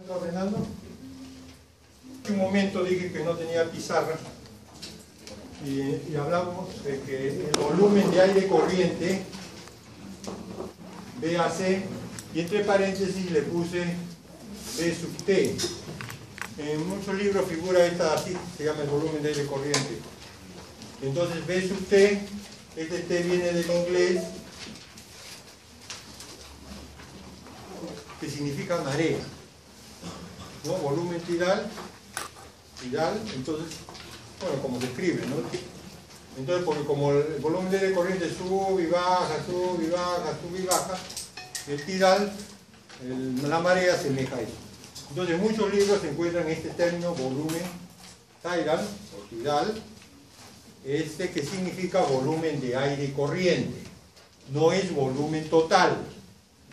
Ordenando. En un momento dije que no tenía pizarra y hablamos de que el volumen de aire corriente BAC, y entre paréntesis le puse B sub T. En muchos libros figura esta así, se llama el volumen de aire corriente. Entonces B sub T, este T viene del inglés, que significa marea, ¿no? Volumen tidal, entonces, bueno, como se escribe, ¿no? Entonces, porque como el volumen de aire corriente sube y baja, sube y baja, sube y baja, el tidal, la marea asemeja a eso. Entonces, en muchos libros se encuentran este término, volumen tidal, o tidal, que significa volumen de aire corriente. No es volumen total.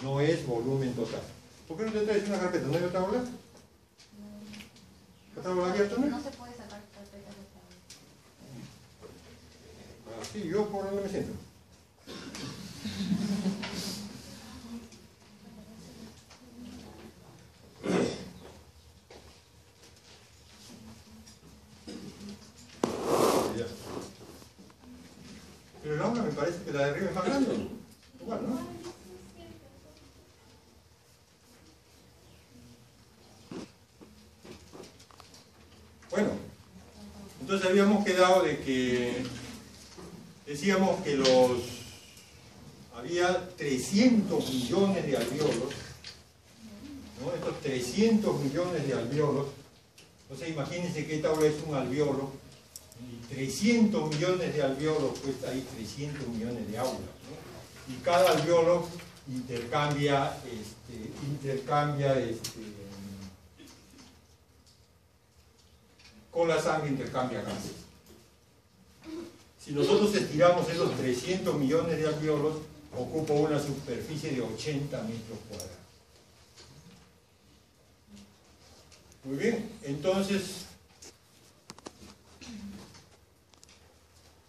No es volumen total. ¿Por qué no te traes una carpeta? ¿No hay otra aula? ¿Otra aula abierta, no? No se puede sacar carpetas de esta aula. Sí, yo por donde me siento. Pero el aula me parece que la de arriba es más grande. Igual, ¿no? Bueno, entonces habíamos quedado de que decíamos que había 300 millones de alvéolos, ¿no? Estos 300 millones de alvéolos, entonces imagínense que esta aula es un alvéolo, y 300 millones de alvéolos cuesta ahí 300 millones de aulas, ¿no? Y cada alvéolo intercambia con la sangre intercambia gases. Si nosotros estiramos esos 300 millones de alvéolos, ocupa una superficie de 80 metros cuadrados. Muy bien, entonces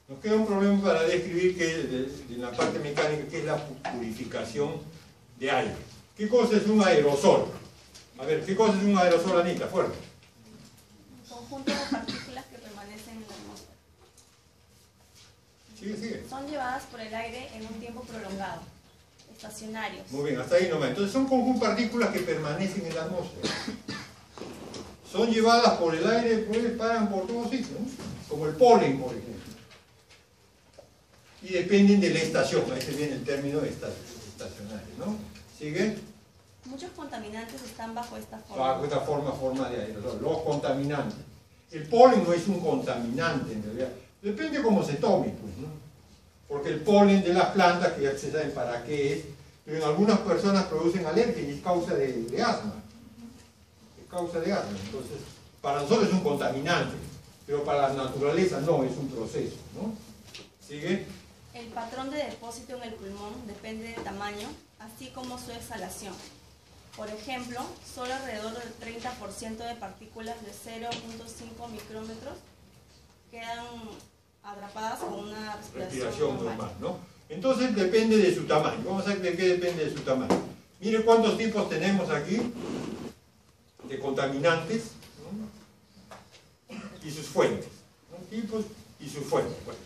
nos queda un problema para describir en la parte mecánica, que es la purificación de aire. ¿Qué cosa es un aerosol? A ver, ¿qué cosa es un aerosol, Anita? Fuerte. Conjunto de partículas que permanecen en la atmósfera. Sigue. Son llevadas por el aire en un tiempo prolongado, estacionarios. Muy bien, hasta ahí nomás. Entonces son conjuntos de partículas que permanecen en la atmósfera. Son llevadas por el aire, pues paran por todos sitios, ¿no? Como el polen, por ejemplo. Y dependen de la estación. Ahí se viene el término estacionario, ¿no? ¿Sigue? Muchos contaminantes están bajo esta forma. Bajo esta forma de aerosol. Los contaminantes. El polen no es un contaminante en realidad. Depende cómo se tome, pues, ¿no? Porque el polen de las plantas, que ya se saben para qué es, pero en algunas personas producen alergia y es causa de asma. Es causa de asma. Entonces, para nosotros es un contaminante, pero para la naturaleza no, es un proceso, ¿no? ¿Sigue? El patrón de depósito en el pulmón depende del tamaño, así como su exhalación. Por ejemplo, solo alrededor del 30% de partículas de 0.5 micrómetros quedan atrapadas con una respiración normal, ¿no? Entonces depende de su tamaño. Vamos a ver de qué depende de su tamaño. Mire cuántos tipos tenemos aquí de contaminantes, ¿no? Y sus fuentes, ¿no? Tipos y sus fuentes. Bueno.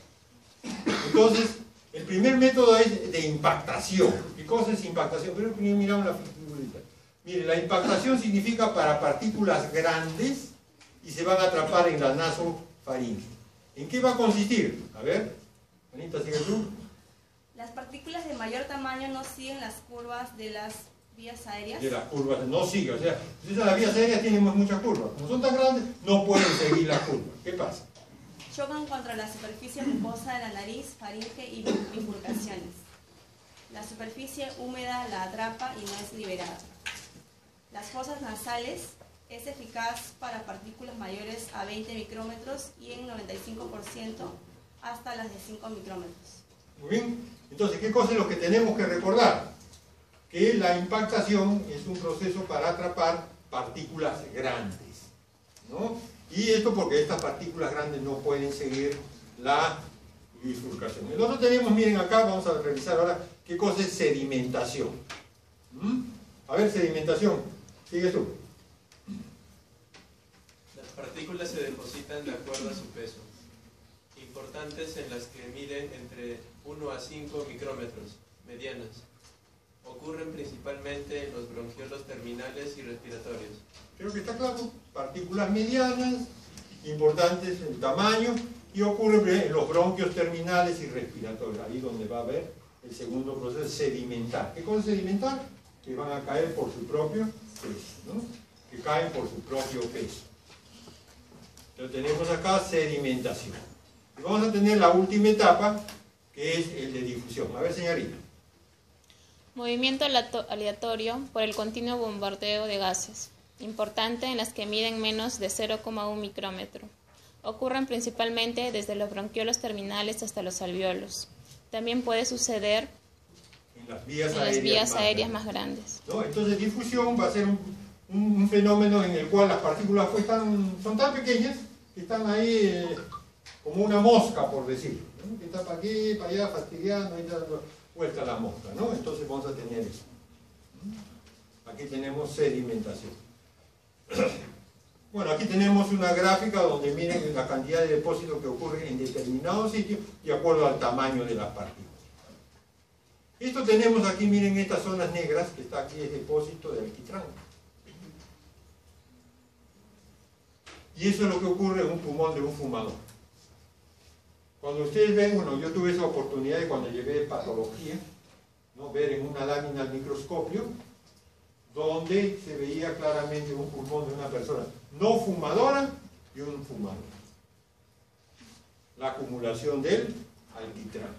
Entonces, el primer método es de impactación. ¿Qué cosa es impactación? Pero miramos la figurita. Mire, la impactación significa para partículas grandes y se van a atrapar en la nasofaringe. ¿En qué va a consistir? A ver, Anita, sigue tú. Las partículas de mayor tamaño no siguen las curvas de las vías aéreas. De las curvas, no sigue. O sea, las vías aéreas tienen muchas curvas. Como son tan grandes, no pueden seguir las curvas. ¿Qué pasa? Chocan contra la superficie mucosa de la nariz, faringe y bifurcaciones. La superficie húmeda la atrapa y no es liberada. Las fosas nasales es eficaz para partículas mayores a 20 micrómetros y en 95% hasta las de 5 micrómetros. Muy bien. Entonces, ¿qué cosa es lo que tenemos que recordar? Que la impactación es un proceso para atrapar partículas grandes, ¿no? Y esto porque estas partículas grandes no pueden seguir la bifurcación. Nosotros tenemos, miren acá, vamos a revisar ahora qué cosa es sedimentación. A ver, sedimentación, sigue tú. partículas se depositan de acuerdo a su peso. Importantes en las que miden entre 1 a 5 micrómetros, medianas. Ocurren principalmente en los bronquiolos terminales y respiratorios. Creo que está claro. Partículas medianas, importantes en tamaño, y ocurren en los bronquios terminales y respiratorios. Ahí donde va a haber el segundo proceso, sedimentar. ¿Qué cosa es sedimentar? Que van a caer por su propio peso, ¿no? Que caen por su propio peso. Entonces tenemos acá sedimentación. Y vamos a tener la última etapa, que es el de difusión. A ver, señorita. Movimiento aleatorio por el continuo bombardeo de gases, importante en las que miden menos de 0,1 micrómetro. Ocurren principalmente desde los bronquiolos terminales hasta los alveolos. También puede suceder en las vías aéreas más grandes. ¿No? Entonces difusión va a ser un fenómeno en el cual las partículas pues, son tan pequeñas que están ahí como una mosca, por decirlo, ¿no? Que está para aquí, para allá, fastidiando, ahí dando vuelta la mosca, ¿no? Entonces vamos a tener eso. Aquí tenemos sedimentación. Bueno, aquí tenemos una gráfica donde miren la cantidad de depósitos que ocurren en determinados sitios de acuerdo al tamaño de las partículas. Esto tenemos aquí, miren estas zonas negras, que está aquí el depósito de alquitrán. Y eso es lo que ocurre en un pulmón de un fumador. Cuando ustedes ven, bueno, yo tuve esa oportunidad de cuando llevé patología, ¿no? Ver en una lámina al microscopio, donde se veía claramente un pulmón de una persona no fumadora y un fumador. La acumulación del alquitrán.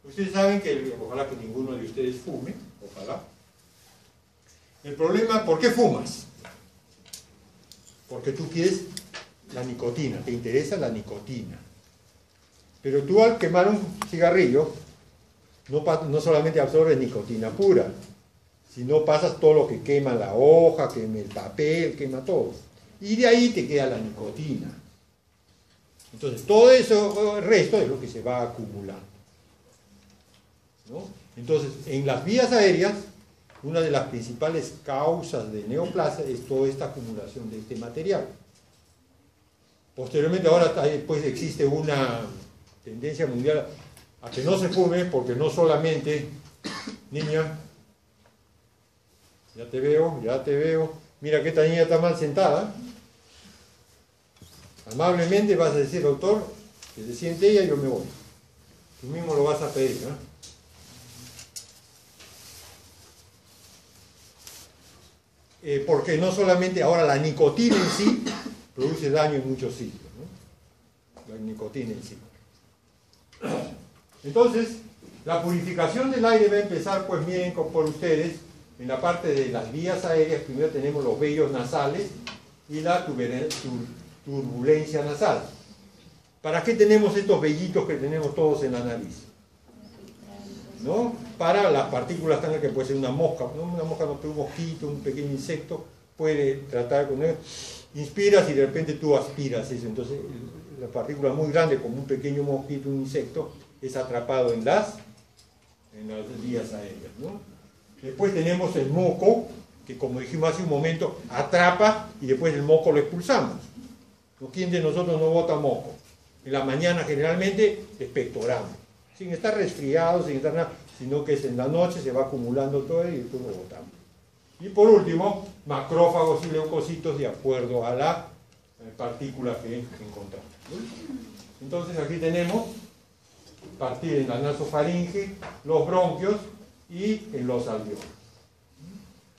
Ustedes saben que, ojalá que ninguno de ustedes fume, ojalá. El problema, ¿por qué fumas? Porque tú quieres la nicotina, te interesa la nicotina. Pero tú al quemar un cigarrillo, no solamente absorbes nicotina pura, sino pasas todo lo que quema la hoja, quema el papel, quema todo. Y de ahí te queda la nicotina. Entonces, todo eso, el resto es lo que se va acumulando, ¿no? Entonces, en las vías aéreas, una de las principales causas de neoplasia es toda esta acumulación de este material. Posteriormente, ahora pues, existe una tendencia mundial a que no se fume, porque no solamente, niña, ya te veo, mira que esta niña está mal sentada. Amablemente vas a decir, doctor, que se siente ella y yo me voy. Tú mismo lo vas a pedir, ¿no? Porque no solamente ahora la nicotina en sí produce daño en muchos sitios, ¿no? La nicotina en sí. Entonces, la purificación del aire va a empezar, pues miren por ustedes, en la parte de las vías aéreas. Primero tenemos los vellos nasales y la turbulencia nasal. ¿Para qué tenemos estos vellitos que tenemos todos en la nariz? ¿No? Para las partículas tan que puede ser una mosca, ¿no? Una mosca, no, pero un mosquito, un pequeño insecto, puede tratar con él. Inspiras y de repente tú aspiras eso. Entonces, la partícula muy grande, como un pequeño mosquito, un insecto, es atrapado en las vías aéreas, ¿no? Después tenemos el moco, que como dijimos hace un momento, atrapa y después el moco lo expulsamos. ¿Quién de nosotros no bota moco? En la mañana generalmente expectoramos, sin estar resfriados, sin estar nada, sino que es en la noche, se va acumulando todo y después lo botamos. Y por último, macrófagos y leucocitos de acuerdo a la partícula que encontramos. Entonces aquí tenemos partir en la nasofaringe, los bronquios y en los alveolos.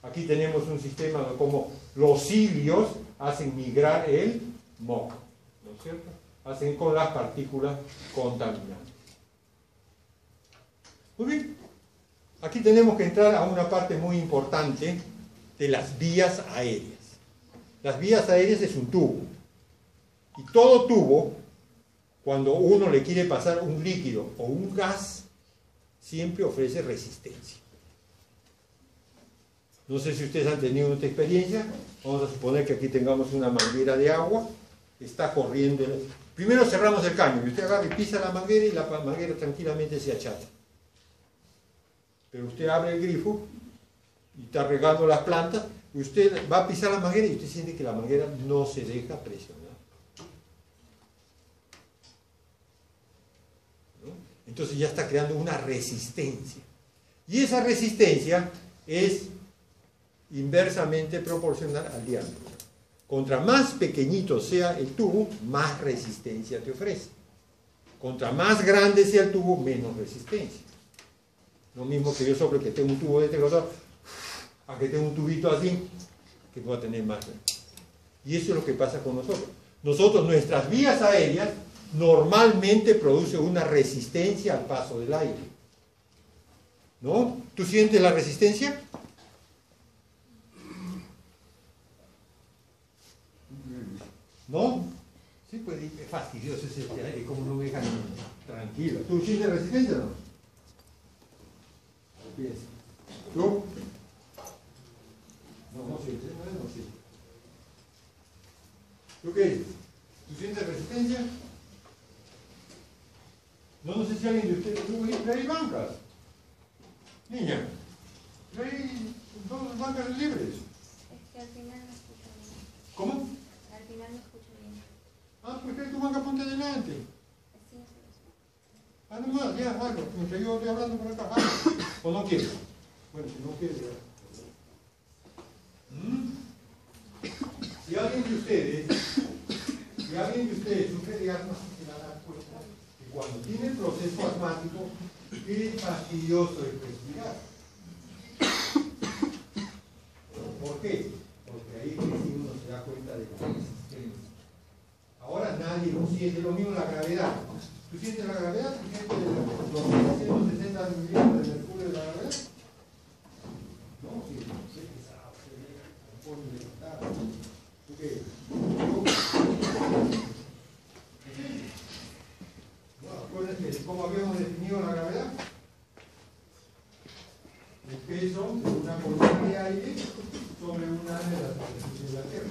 Aquí tenemos un sistema de cómo los cilios hacen migrar el moco, ¿no es cierto? Hacen con las partículas contaminantes. Muy bien, aquí tenemos que entrar a una parte muy importante de las vías aéreas. Las vías aéreas es un tubo, y todo tubo, cuando uno le quiere pasar un líquido o un gas, siempre ofrece resistencia. No sé si ustedes han tenido esta experiencia. Vamos a suponer que aquí tengamos una manguera de agua, está corriendo. Primero cerramos el caño, y usted agarra y pisa la manguera y la manguera tranquilamente se achata. Pero usted abre el grifo y está regando las plantas, y usted va a pisar la manguera y usted siente que la manguera no se deja presionar. Entonces ya está creando una resistencia. Y esa resistencia es inversamente proporcional al diámetro. Contra más pequeñito sea el tubo, más resistencia te ofrece. Contra más grande sea el tubo, menos resistencia. Lo mismo que yo sobre que tengo un tubo de este grosor, a que tengo un tubito así, que voy a tener más. Y eso es lo que pasa con nosotros. Nosotros, nuestras vías aéreas, normalmente producen una resistencia al paso del aire. ¿No? ¿Tú sientes la resistencia? ¿No? Sí, pues es fastidioso ese aire, como no me dejan tranquilo. ¿Tú sientes resistencia o no? Piensa. ¿Tú? No sientes, no sientes. ¿Tú qué dices? ¿Tú sientes resistencia? No sé si alguien de ustedes hay bancas. Niña, hay dos bancas libres. Es que al final no escucho bien. ¿Cómo? Al final no escucho bien. Ah, pues que tu banca ponte adelante. Ah, nomás, ya, hazlo. Mientras yo estoy hablando por acá, hazlo. ¿O no quieres? Bueno, si no quieres, ya. Si alguien de ustedes sufre de asma, se va a dar cuenta que cuando tiene el proceso asmático es fastidioso de respirar. ¿Por qué? Porque ahí uno se da cuenta de la resistencia. Ahora nadie lo siente, lo mismo la gravedad. ¿Tú sientes la gravedad? ¿Tú sientes los 160 milímetros de mercurio de la gravedad? No, sí, es pesado, se pone levantado. ¿Tú qué? Acuérdense cómo habíamos definido la gravedad. El peso de una columna de aire sobre una de las superficies de la Tierra.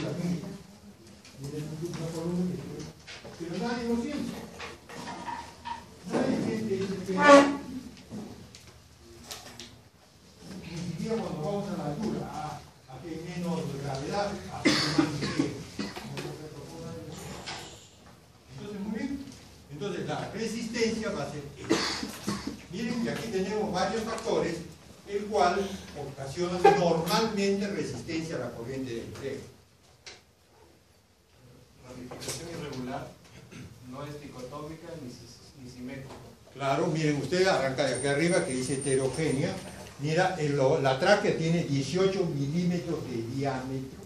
La misma. Miren una columna que pero nadie lo siente. Nadie siente ese peso. Ni siquiera cuando vamos a la altura, a que hay menos gravedad, a que hay más ligero. Entonces, muy bien. Entonces, la resistencia va a ser esta. Miren que aquí tenemos varios factores, el cual ocasiona normalmente resistencia a la corriente de empleo. Ramificación irregular no es dicotómica ni simétrica. Claro, miren, usted arranca de aquí arriba que dice heterogénea. Mira, la tráquea tiene 18 milímetros de diámetro.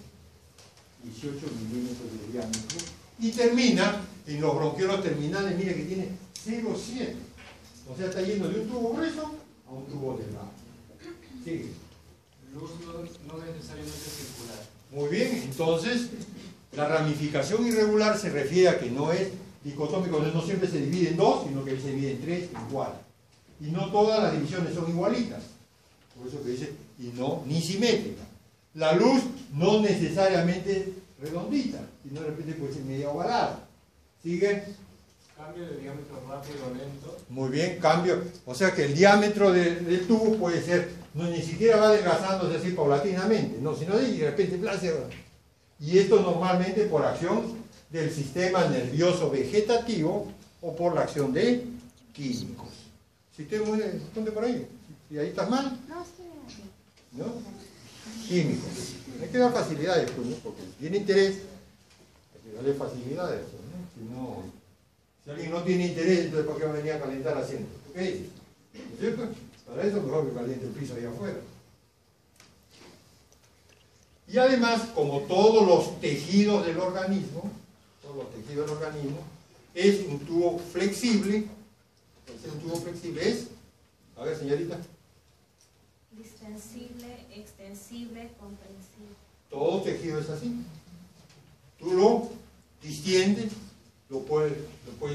18 milímetros de diámetro. Y termina en los bronquiolos terminales, mire que tiene 0,7. O sea, está yendo de un tubo grueso a un tubo delgado. Sigue. Luz no es necesariamente circular. Muy bien, entonces la ramificación irregular se refiere a que no es dicotómico, no siempre se divide en dos, sino que se divide en tres igual. Y no todas las divisiones son igualitas. Por eso que dice, y no, ni simétrica. La luz no necesariamente redondita, sino de repente puede ser media ovalada. ¿Sigue? Cambio de diámetro rápido o lento. Muy bien, cambio. O sea que el diámetro del tubo puede ser, no ni siquiera va adelgazándose así paulatinamente, no, sino de repente place. Y esto normalmente por acción del sistema nervioso vegetativo o por la acción de químicos. Si te mueres, ponte por ahí. Si ahí estás mal, No, estoy aquí. ¿no? Químicos. Hay que dar facilidades, pues, ¿no? Porque tiene interés, hay que darle facilidades, pues, ¿no? Si alguien no tiene interés, entonces ¿por qué va a venir a calentar asiento? ¿Qué dices? ¿No es cierto? Para eso mejor que caliente el piso allá afuera. Y además, como todos los tejidos del organismo, es un tubo flexible. Un tubo flexible es, a ver señorita. Distensible, extensible, comprensible. Todo tejido es así. Tú lo distiendes, lo puedes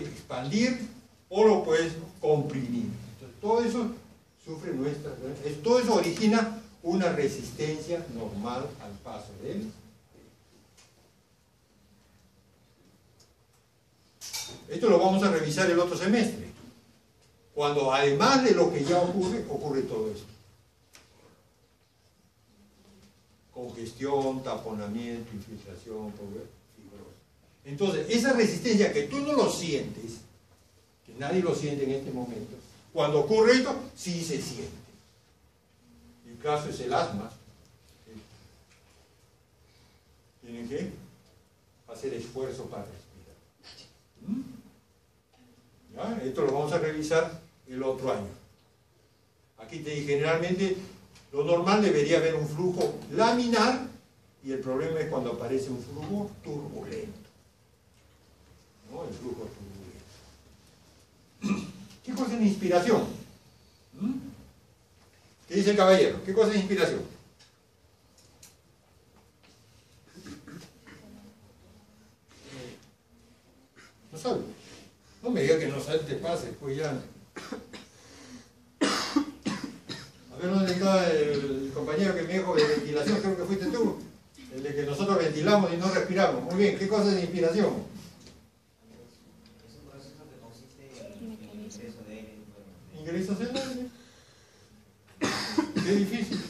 expandir o lo puedes comprimir. Entonces, todo eso sufre todo eso origina una resistencia normal al paso de él. Esto lo vamos a revisar el otro semestre, cuando además de lo que ya ocurre todo esto. Congestión, taponamiento, infiltración, fibrosis. Entonces, esa resistencia que tú no lo sientes, que nadie lo siente en este momento. Cuando ocurre esto, sí se siente. El caso es el asma. Tienen que hacer esfuerzo para respirar. ¿Ya? Esto lo vamos a revisar el otro año. Aquí te dije, generalmente lo normal debería haber un flujo laminar y el problema es cuando aparece un flujo turbulento. ¿No? El flujo turbulento. ¿Qué cosa es la inspiración? ¿Qué dice el caballero? ¿Qué cosa es inspiración? No sabe. No me diga que no sabe, te pase, pues ya. A ver, ¿dónde está el compañero que me dijo de ventilación? Creo que fuiste tú. El de que nosotros ventilamos y no respiramos. Muy bien, ¿qué cosa es inspiración? Es un proceso que consiste en el ingreso de aire. ¿Ingresas el aire? Qué difícil.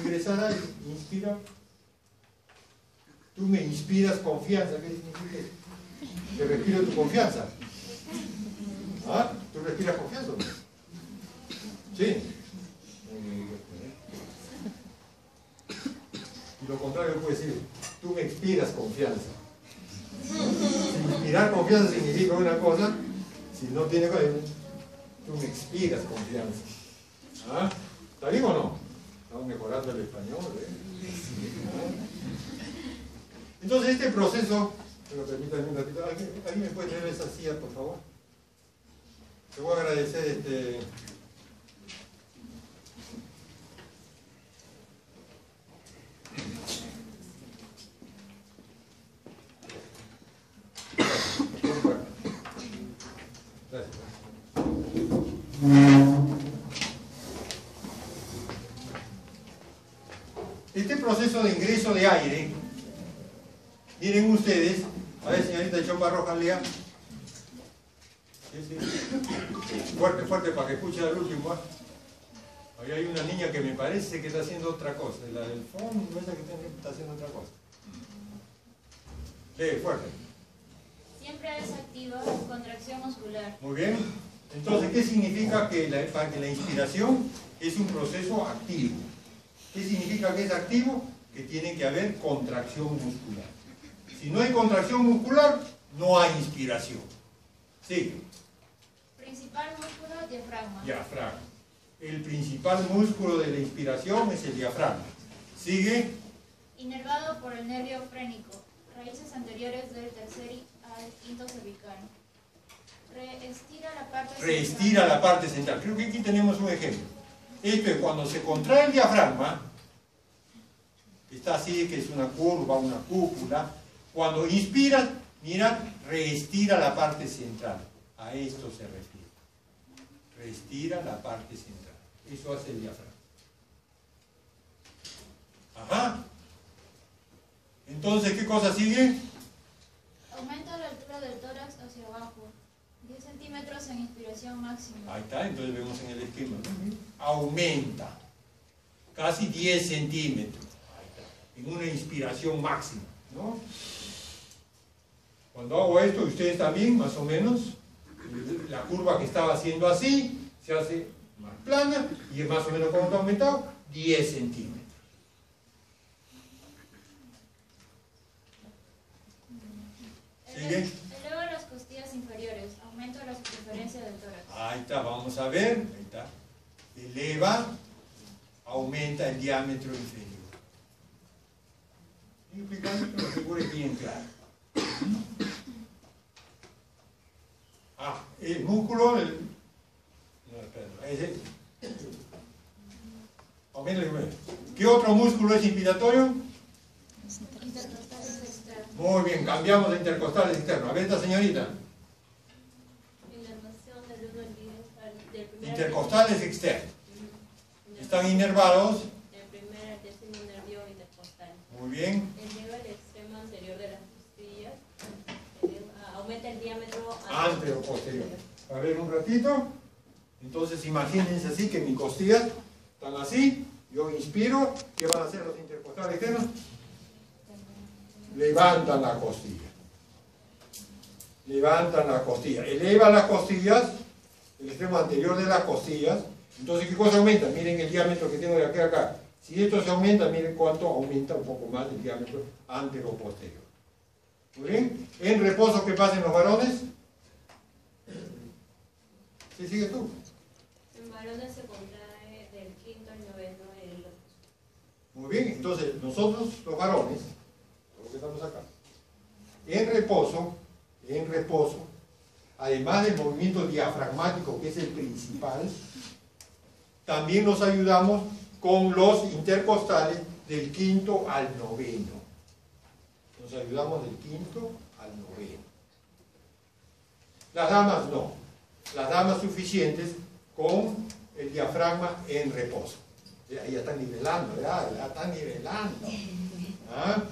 Ingresar aire, inspira. Tú me inspiras confianza. ¿Qué significa? Que respiro tu confianza. ¿Ah? ¿Tú respiras confianza? Sí. Y lo contrario puede decir, tú me inspiras confianza. Si inspirar confianza significa una cosa, si no tiene cosa, tú me inspiras confianza. ¿Ah? ¿Está bien o no? Estamos mejorando el español. Entonces este proceso, pero permítanme un ratito, ¿alguien me puede traer esa silla, por favor? Te voy a agradecer Gracias. Este proceso de ingreso de aire, miren ustedes, a ver señorita Chomba Roja, lea. Sí. Fuerte, fuerte para que escuche al último. Ahí hay una niña que me parece que está haciendo otra cosa, la del fondo, esa que está haciendo otra cosa. Lee, fuerte. Siempre es activa contracción muscular. Muy bien. Entonces, ¿qué significa que la inspiración es un proceso activo? ¿Qué significa que es activo? Que tiene que haber contracción muscular. Si no hay contracción muscular, no hay inspiración. Sigue. Principal músculo, diafragma. Diafragma. El principal músculo de la inspiración es el diafragma. Sigue. Inervado por el nervio frénico. Raíces anteriores del tercer al quinto cervical. Reestira la parte central. Creo que aquí tenemos un ejemplo. Esto es cuando se contrae el diafragma, está así, que es una curva, una cúpula. Cuando inspiras, mira, reestira la parte central. A esto se refiere. Reestira la parte central. Eso hace el diafragma. Ajá. Entonces, ¿qué cosa sigue? Aumenta la altura del tórax hacia abajo. 10 centímetros en inspiración máxima. Ahí está, entonces vemos en el esquema, ¿no? Aumenta. Casi 10 centímetros. Ahí está. En una inspiración máxima, ¿no? Cuando hago esto, ustedes también, más o menos, la curva que estaba haciendo así, se hace más plana, y es más o menos como está aumentado, 10 centímetros. ¿Sigue? Eleva las costillas inferiores, aumenta la circunferencia del tórax. Ahí está, vamos a ver, ahí está. Eleva, aumenta el diámetro inferior. Estoy explicando que lo figure bien claro. El músculo, no, espera, ese. Aumenta el diámetro. ¿Qué otro músculo es inspiratorio? Intercostales externos. Muy bien, cambiamos de intercostales externos. A ver esta señorita. Inervación del 1 al 10 del primer Intercostales externos. Están inervados. del primer al décimo nervio intercostal. Muy bien. Eleva el extremo anterior de las costillas. Aumenta el diámetro Antes o posterior. A ver un ratito. Entonces imagínense así que mis costillas están así. Yo inspiro. ¿Qué van a hacer los intercostales externos? Levantan la costilla. levantan las costillas. Elevan las costillas, el extremo anterior de las costillas. Entonces, ¿qué cosa aumenta? Miren el diámetro que tengo de aquí a acá. Si esto se aumenta, miren cuánto aumenta un poco más el diámetro antero-posterior. ¿Muy bien? En reposo, ¿qué pasa en los varones? ¿Sí sigue tú? En varones se contrae del quinto al noveno el... Muy bien, entonces nosotros los varones, los que estamos acá, en reposo, además del movimiento diafragmático, que es el principal, también nos ayudamos con los intercostales del quinto al noveno. Nos ayudamos del quinto al noveno. Las damas no. Las damas suficientes con el diafragma en reposo. Ahí ya están nivelando, ya están nivelando. ¿Ah?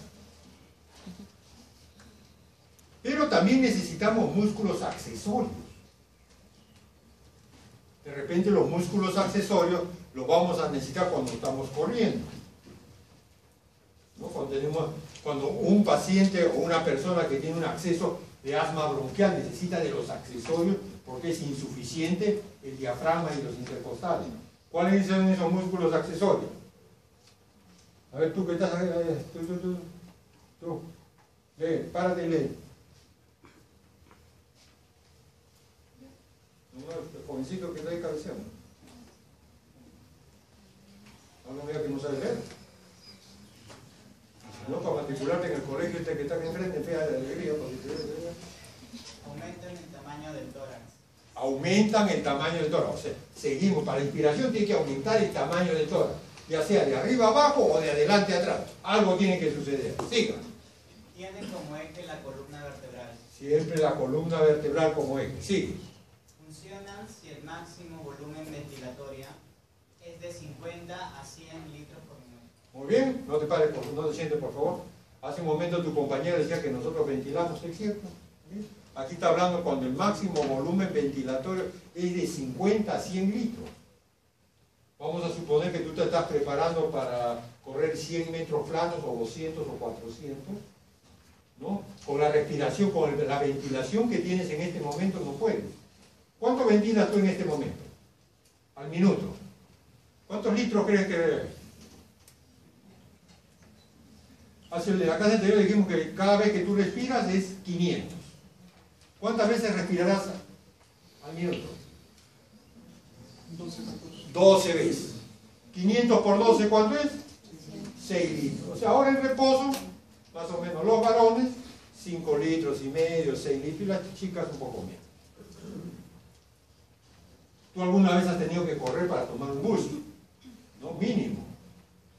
Pero también necesitamos músculos accesorios. De repente los músculos accesorios los vamos a necesitar cuando estamos corriendo. ¿No? Cuando un paciente o una persona que tiene un acceso de asma bronquial necesita de los accesorios porque es insuficiente el diafragma y los intercostales. ¿Cuáles son esos músculos accesorios? A ver, tú que estás ahí, tú. Lee, párate y lee. El jovencito que está ahí cabeceando. No me diga que no sabe leer. No, para matricularte en el colegio este que está aquí enfrente, pega de alegría. Aumentan el tamaño del tórax. Aumentan el tamaño del tórax. O sea, seguimos. Para la inspiración tiene que aumentar el tamaño del tórax. Ya sea de arriba abajo o de adelante atrás. Algo tiene que suceder. Siga. Tiene como eje la columna vertebral. Siempre la columna vertebral como eje. Sigue. Funcionan si el máximo volumen ventilatorio es de 50 a 100 litros por minuto. Muy bien. No te pares, no te sientes, por favor. Hace un momento tu compañero decía que nosotros ventilamos, ¿es cierto? ¿Sí? Aquí está hablando cuando el máximo volumen ventilatorio es de 50 a 100 litros. Vamos a suponer que tú te estás preparando para correr 100 metros planos o 200 o 400, ¿no? Con la respiración, con la ventilación que tienes en este momento no puedes. ¿Cuánto ventilas tú en este momento? Al minuto. ¿Cuántos litros crees que bebes? En la clase anterior dijimos que cada vez que tú respiras es 500. ¿Cuántas veces respirarás al minuto? 12 veces. 500 por 12, ¿cuánto es? 6 litros. O sea, ahora en reposo, más o menos los varones, 5 litros y medio, 6 litros, y las chicas un poco menos. ¿Tú alguna vez has tenido que correr para tomar un bus? ¿No? Mínimo.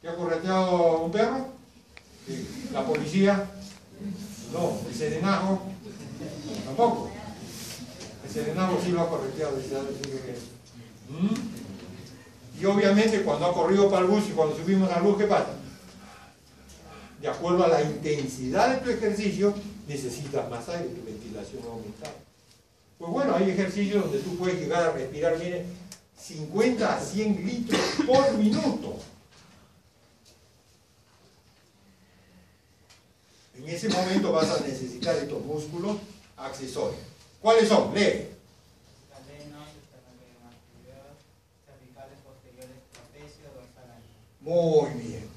¿Te ha correteado un perro? Sí. ¿La policía? No. ¿El serenazgo? Tampoco. El serenazgo sí lo ha correteado. Y obviamente cuando ha corrido para el bus y cuando subimos al bus, ¿qué pasa? De acuerdo a la intensidad de tu ejercicio, necesitas más aire, tu ventilación va a aumentar. Pues bueno, hay ejercicios donde tú puedes llegar a respirar, mire, 50 a 100 litros por minuto. En ese momento vas a necesitar estos músculos accesorios. ¿Cuáles son? Lee. Galenos, esternocleidomastoideos, cervicales posteriores, trapecio, dorsal ancho. Muy bien.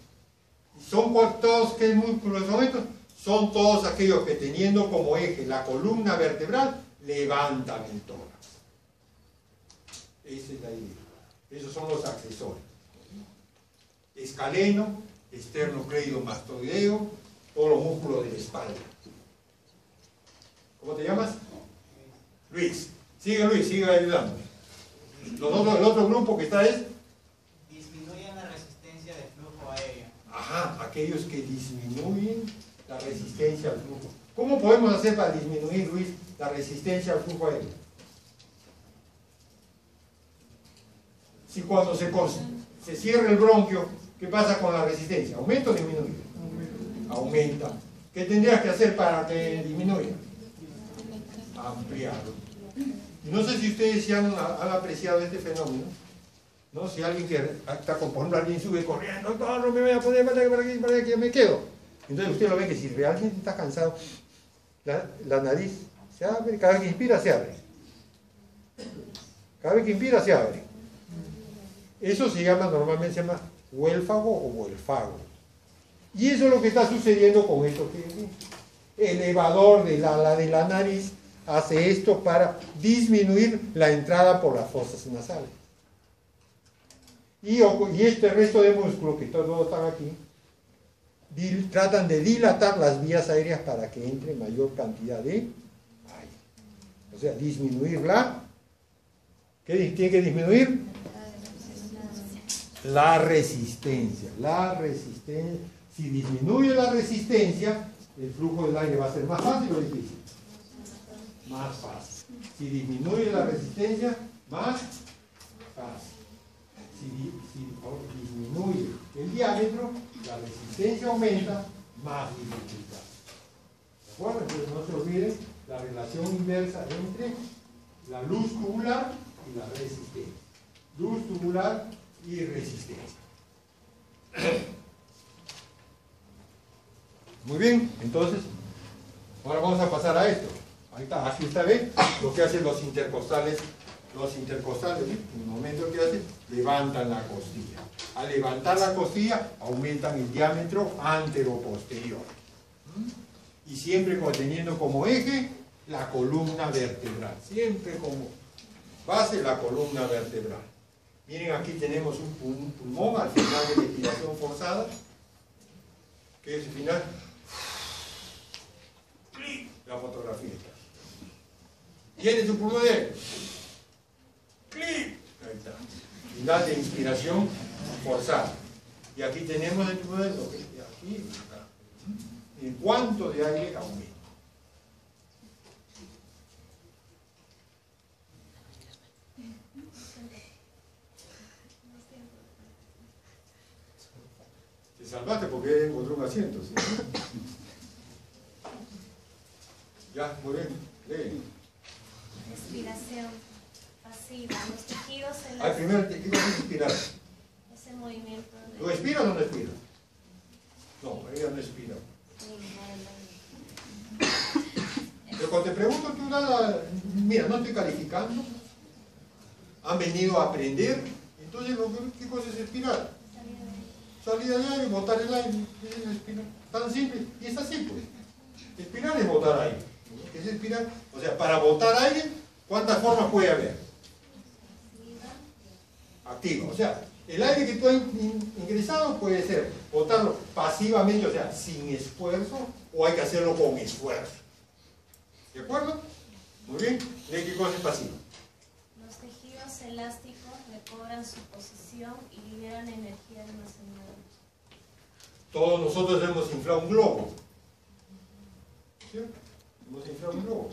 ¿Son todos qué músculos son estos? Son todos aquellos que teniendo como eje la columna vertebral levantan el tórax. Esa es la idea. Esos son los accesorios. Escaleno, esternocleidomastoideo, todos los músculos de la espalda. ¿Cómo te llamas? Luis. Luis, sigue ayudando. El otro grupo que está es... Disminuyen la resistencia del flujo aéreo. Ajá, aquellos que disminuyen la resistencia al flujo. ¿Cómo podemos hacer para disminuir, Luis, la resistencia al flujo aéreo? Si cuando se cierra el bronquio, ¿qué pasa con la resistencia? ¿Aumenta o disminuye? Aumenta. ¿Qué tendrías que hacer para que disminuya? Ampliarlo. No sé si ustedes han apreciado este fenómeno, ¿no? Si alguien que está, por ejemplo, alguien sube corriendo, no me voy a poner para aquí, me quedo. Entonces usted lo ve que si realmente está cansado, la nariz se abre, cada vez que inspira se abre. Cada vez que inspira se abre. Eso se llama, normalmente se llama huélfago o huelfago. Y eso es lo que está sucediendo con esto que el elevador del ala de la nariz hace esto para disminuir la entrada por las fosas nasales. Y este resto de músculos que todos están aquí tratan de dilatar las vías aéreas para que entre mayor cantidad de aire. O sea, disminuir ¿qué tiene que disminuir? La resistencia. La resistencia. Si disminuye la resistencia, el flujo del aire va a ser más fácil o difícil. Más fácil. Si disminuye la resistencia, más fácil. Si disminuye el diámetro, la resistencia aumenta, más dificultad. ¿De acuerdo? Entonces no se olviden la relación inversa entre la luz tubular y la resistencia. Luz tubular y resistencia. Muy bien, entonces, ahora vamos a pasar a esto. Ahí está, aquí está, ¿ven? Lo que hacen los intercostales. Los intercostales, ¿sí? En el momento que hacen, levantan la costilla. Al levantar la costilla, aumentan el diámetro antero-posterior. Y siempre teniendo como eje la columna vertebral. Siempre como base la columna vertebral. Miren, aquí tenemos un pulmón al final de la respiración forzada. Que es el final. La fotografía. ¿Tiene su pulmón de ¡clic! Ahí está. Final de inspiración forzada. Y aquí tenemos el pulmón de aquí y acá. ¿En cuánto de aire aumenta? Te salvaste porque encontró un asiento, ¿sí? Ya, muy bien. Lee. Respiración pasiva. Los tejidos en Al primero te quiero inspirar. ese movimiento de... ¿Tú expiras o no expiras? No, ella no expira. Pero cuando te pregunto, tú nada, mira, no estoy calificando. Han venido a aprender. Entonces, ¿qué cosa es expirar? Salida de aire, botar el aire. Es expirar. Tan simple. Y es así, pues. Expirar es botar aire. ¿Qué es expirar? O sea, para botar aire, ¿cuántas formas puede haber? Activa. O sea, el aire que tú has ingresado puede ser botarlo pasivamente, o sea, sin esfuerzo, o hay que hacerlo con esfuerzo. ¿De acuerdo? Muy bien. ¿De qué cosa es pasivo? Los tejidos elásticos recobran su posición y liberan energía almacenada. Todos nosotros hemos inflado un globo. ¿Sí? Hemos inflado un globo.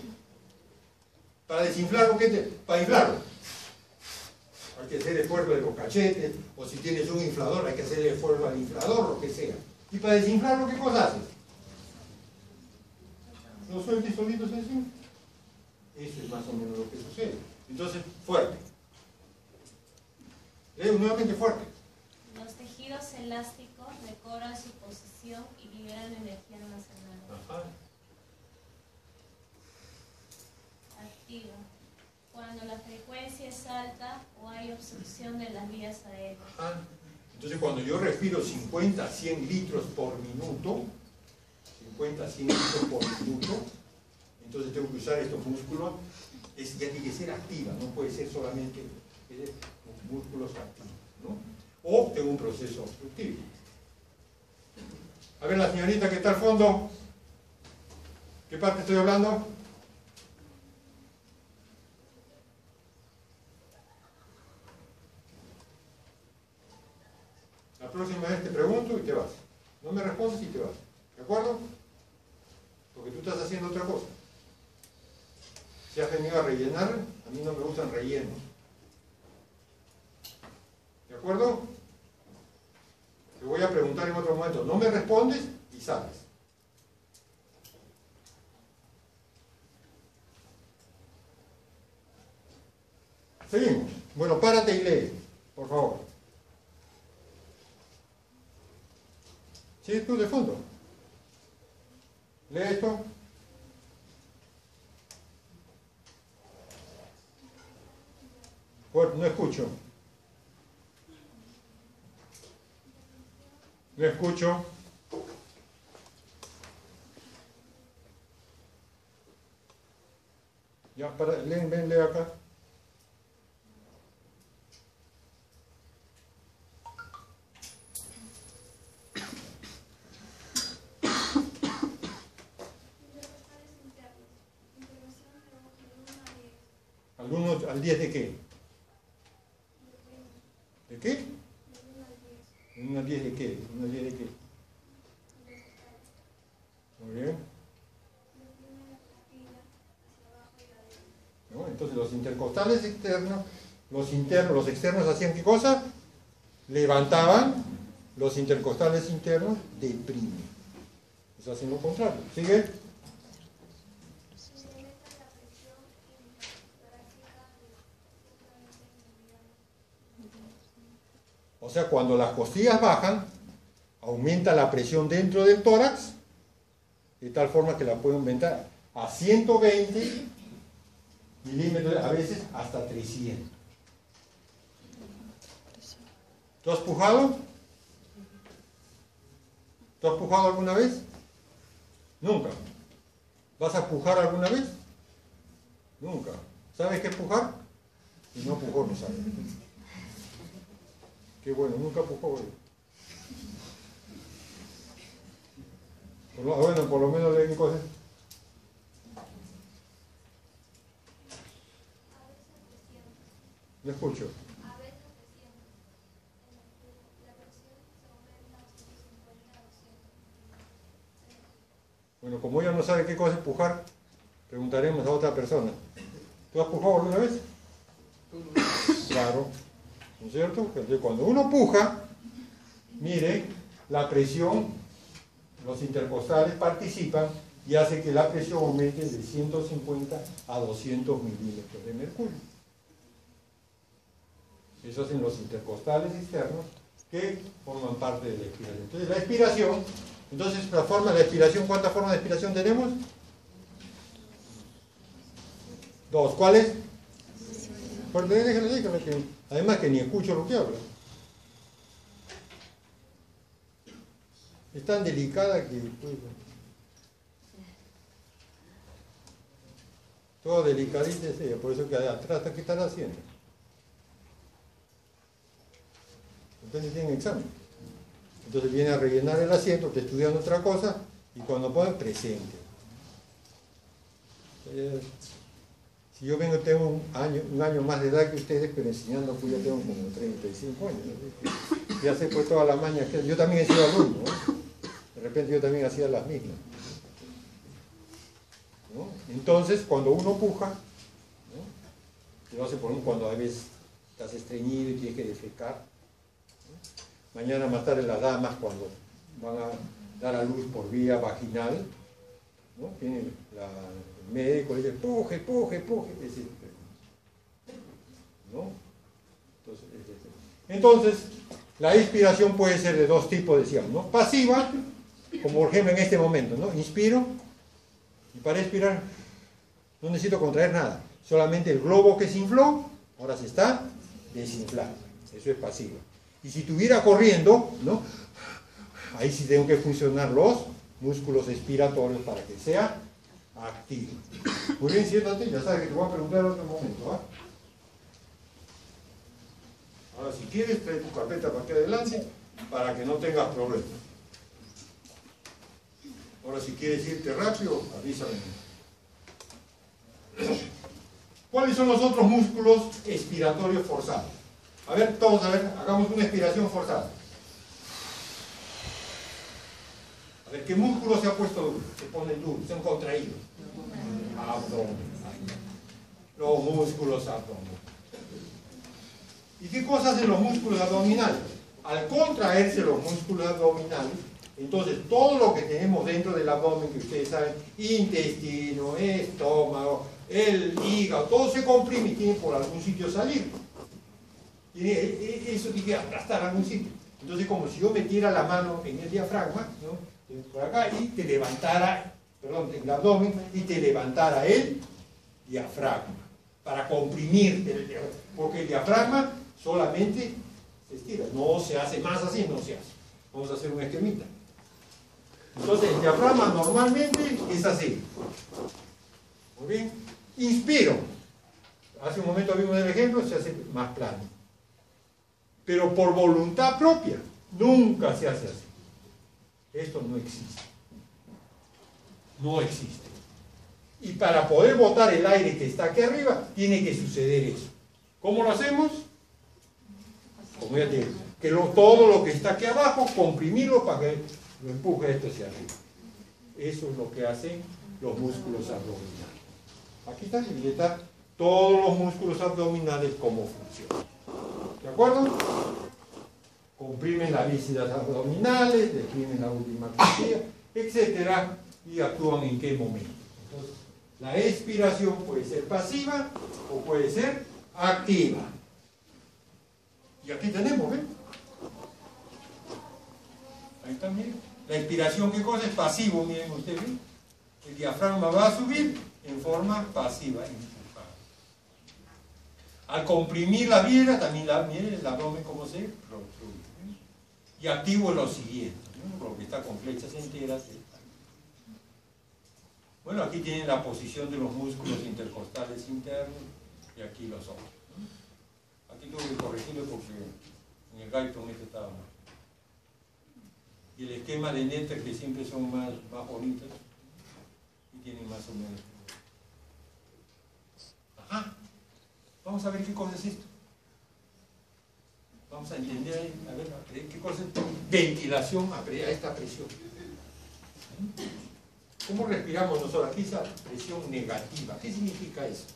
Para desinflarlo, para inflarlo, hay que hacer esfuerzo de los cachetes, o si tienes un inflador, hay que hacer esfuerzo al inflador, lo que sea. Y para desinflarlo, ¿qué cosa haces? ¿Lo sueltes solitos encima? Eso es más o menos lo que sucede. Entonces, fuerte. Leo nuevamente fuerte. Los tejidos elásticos recobran su posición y liberan energía almacenada. Ajá. Activa. Cuando la frecuencia es alta o hay obstrucción de las vías aéreas. Ajá. Entonces, cuando yo respiro 50 a 100 litros por minuto, 50 a 100 litros por minuto, entonces tengo que usar estos músculos. Ya tiene que ser activa, no puede ser solamente los músculos activos, ¿no? O tengo un proceso obstructivo. A ver, la señorita que está al fondo, ¿qué parte estoy hablando? La próxima vez te pregunto y te vas. No me respondes y te vas. ¿De acuerdo? Porque tú estás haciendo otra cosa. Si has venido a rellenar, a mí no me gustan rellenos. ¿De acuerdo? Te voy a preguntar en otro momento. No me respondes y sales. Seguimos. Bueno, párate y lee, por favor. ¿Sí? Tú de fondo. Lee esto. No escucho. No escucho. Ya, ven, lee acá. ¿Algunos al 10 de qué? ¿De qué? ¿Un al 10 de qué? ¿Un al 10 de qué? Muy bien. ¿No? Entonces los intercostales externos, los externos hacían ¿qué cosa? Levantaban, los intercostales internos deprimen. Eso hacen lo contrario. ¿Sigue? O sea, cuando las costillas bajan, aumenta la presión dentro del tórax, de tal forma que la puede aumentar a 120 milímetros, a veces hasta 300. ¿Tú has pujado? ¿Tú has pujado alguna vez? Nunca. ¿Vas a pujar alguna vez? Nunca. ¿Sabes qué es pujar? Si no pujó, no sabes. Qué bueno, nunca pujó. Bueno, por lo menos leen cosas. No escucho. Bueno, como ella no sabe qué cosa es pujar, preguntaremos a otra persona. ¿Tú has pujado alguna vez? Claro. ¿No es cierto? Entonces, cuando uno puja, mire, la presión, los intercostales participan y hace que la presión aumente de 150 a 200 milímetros de mercurio. Eso hacen los intercostales externos que forman parte de la expiración. Entonces, la expiración, la forma de expiración, ¿cuántas formas de expiración tenemos? 2. ¿Cuáles? Pues déjale, que además que ni escucho lo que habla. Es tan delicada que... Pues, todo delicadito es ella, por eso que atrás, ¿qué están haciendo? Entonces tienen examen. Entonces viene a rellenar el asiento, está estudiando otra cosa, y cuando pone, presente. Si yo tengo un año más de edad que ustedes, pero enseñando, pues ya tengo como 35 años. ¿No? Ya sé pues todas las mañas que... Yo también he sido alumno, ¿no? De repente yo también hacía las mismas. ¿No? Entonces, cuando uno puja, ¿no? Lo hace por cuando a veces estás estreñido y tienes que defecar. ¿No? Mañana más tarde las damas, cuando van a dar a luz por vía vaginal, ¿no? Tienen el médico le dice, puje, ¿no? Entonces, la inspiración puede ser de dos tipos, decíamos, ¿no? Pasiva, como por ejemplo en este momento, ¿no? Inspiro, y para expirar no necesito contraer nada, solamente el globo que se infló, ahora se está desinflando, eso es pasiva. Y si estuviera corriendo, ¿no? Ahí sí tengo que funcionar los músculos expiratorios para que sea activo. Muy bien, siéntate, ya sabes que te voy a preguntar en otro momento, ¿ah? Ahora, si quieres, trae tu carpeta para aquí adelante, para que no tengas problemas. Ahora, si quieres irte rápido, avísame. ¿Cuáles son los otros músculos expiratorios forzados? A ver, todos, hagamos una expiración forzada. A ver, ¿qué músculo se ha puesto duro? Se ponen duros, se han contraído. Abdomen. Los músculos abdominales. ¿Y qué cosas hacen los músculos abdominales? Al contraerse los músculos abdominales, entonces todo lo que tenemos dentro del abdomen, que ustedes saben, intestino, estómago, el hígado, todo se comprime y tiene por algún sitio salir. Eso tiene que aplastar a algún sitio. Entonces, como si yo metiera la mano en el diafragma, ¿no? Por acá, y te levantara, perdón, en el abdomen, y te levantara el diafragma. para comprimir, porque el diafragma solamente se estira, no se hace más así, no se hace. Vamos a hacer un esquemita. Entonces el diafragma normalmente es así. Muy bien. Inspiro. Hace un momento vimos el ejemplo, se hace más plano. Pero por voluntad propia, nunca se hace así. Esto no existe. No existe. Y para poder botar el aire que está aquí arriba, tiene que suceder eso. ¿Cómo lo hacemos? Como ya te digo, que todo lo que está aquí abajo, comprimirlo para que lo empuje esto hacia arriba. Eso es lo que hacen los músculos abdominales. Aquí está, y está todos los músculos abdominales cómo funcionan. ¿De acuerdo? Comprimen las vísceras abdominales, deprimen la última costilla, etcétera, y actúan en qué momento. Entonces, la expiración puede ser pasiva o puede ser activa. Y aquí tenemos, ¿ven? Ahí también. La expiración, ¿qué cosa es? Pasivo, miren ustedes, ¿ven? El diafragma va a subir en forma pasiva, empujada. Al comprimir la vena, también miren el abdomen cómo se protruye. Y activo lo siguiente, ¿no? Lo que está con flechas enteras. Bueno, aquí tienen la posición de los músculos intercostales internos y aquí los otros. Aquí tengo que corregirlo porque en el Guyton este estaba mal. Y el esquema de Netter, que siempre son más bonitos y tienen más o menos. Ajá. Vamos a ver qué cosa es esto. Vamos a entender, a ver, qué cosa es ventilación a esta presión. ¿Cómo respiramos nosotros? Aquí esa presión negativa. ¿Qué significa eso?